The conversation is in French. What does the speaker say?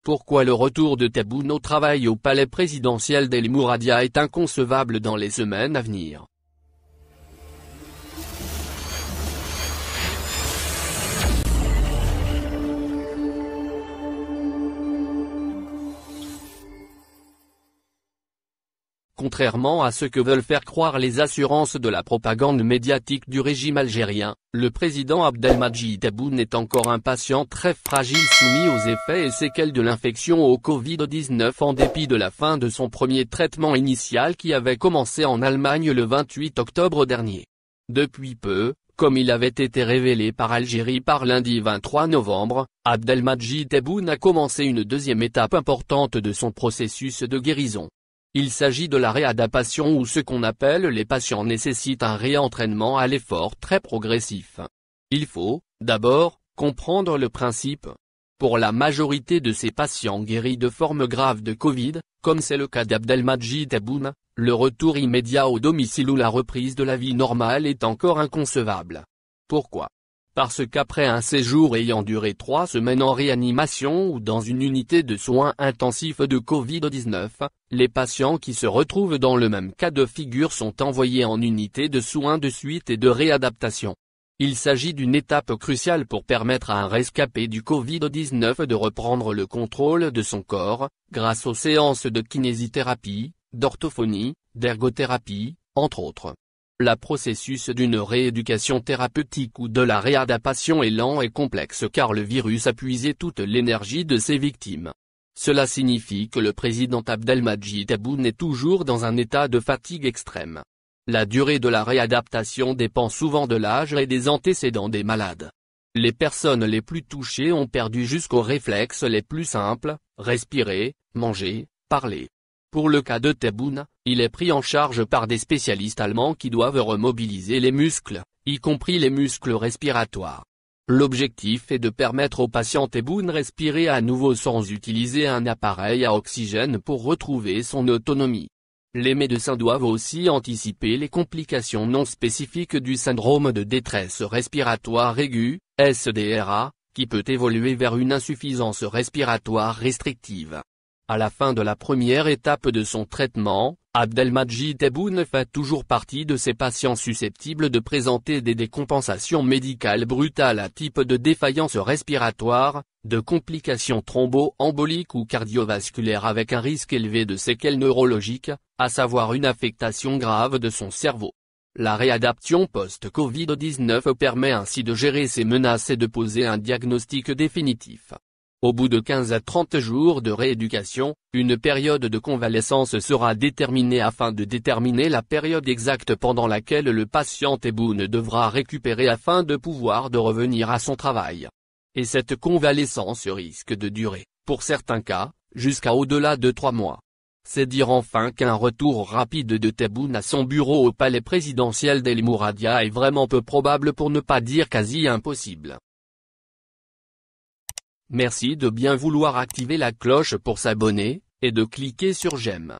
Pourquoi le retour de Tebboune au travail au palais présidentiel d'El Mouradia est inconcevable dans les semaines à venir. Contrairement à ce que veulent faire croire les assurances de la propagande médiatique du régime algérien, le président Abdelmadjid Tebboune est encore un patient très fragile soumis aux effets et séquelles de l'infection au Covid-19 en dépit de la fin de son premier traitement initial qui avait commencé en Allemagne le 28 octobre dernier. Depuis peu, comme il avait été révélé par Algérie par lundi 23 novembre, Abdelmadjid Tebboune a commencé une deuxième étape importante de son processus de guérison. Il s'agit de la réadaptation où ce qu'on appelle les patients nécessitent un réentraînement à l'effort très progressif. Il faut, d'abord, comprendre le principe. Pour la majorité de ces patients guéris de formes graves de Covid, comme c'est le cas d'Abdelmadjid Tebboune, le retour immédiat au domicile ou la reprise de la vie normale est encore inconcevable. Pourquoi ? Parce qu'après un séjour ayant duré 3 semaines en réanimation ou dans une unité de soins intensifs de Covid-19, les patients qui se retrouvent dans le même cas de figure sont envoyés en unité de soins de suite et de réadaptation. Il s'agit d'une étape cruciale pour permettre à un rescapé du Covid-19 de reprendre le contrôle de son corps, grâce aux séances de kinésithérapie, d'orthophonie, d'ergothérapie, entre autres. Le processus d'une rééducation thérapeutique ou de la réadaptation est lent et complexe car le virus a puisé toute l'énergie de ses victimes. Cela signifie que le président Abdelmadjid Tebboune est toujours dans un état de fatigue extrême. La durée de la réadaptation dépend souvent de l'âge et des antécédents des malades. Les personnes les plus touchées ont perdu jusqu'aux réflexes les plus simples, respirer, manger, parler. Pour le cas de Tebboune, il est pris en charge par des spécialistes allemands qui doivent remobiliser les muscles, y compris les muscles respiratoires. L'objectif est de permettre au patient Tebboune respirer à nouveau sans utiliser un appareil à oxygène pour retrouver son autonomie. Les médecins doivent aussi anticiper les complications non spécifiques du syndrome de détresse respiratoire aiguë, SDRA, qui peut évoluer vers une insuffisance respiratoire restrictive. À la fin de la première étape de son traitement, Abdelmadjid Tebboune fait toujours partie de ces patients susceptibles de présenter des décompensations médicales brutales à type de défaillance respiratoire, de complications thromboemboliques ou cardiovasculaires avec un risque élevé de séquelles neurologiques, à savoir une affectation grave de son cerveau. La réadaptation post-Covid-19 permet ainsi de gérer ces menaces et de poser un diagnostic définitif. Au bout de 15 à 30 jours de rééducation, une période de convalescence sera déterminée afin de déterminer la période exacte pendant laquelle le patient Tebboune devra récupérer afin de pouvoir revenir à son travail. Et cette convalescence risque de durer, pour certains cas, jusqu'à au-delà de 3 mois. C'est dire enfin qu'un retour rapide de Tebboune à son bureau au palais présidentiel d'El Mouradia est vraiment peu probable pour ne pas dire quasi impossible. Merci de bien vouloir activer la cloche pour s'abonner, et de cliquer sur j'aime.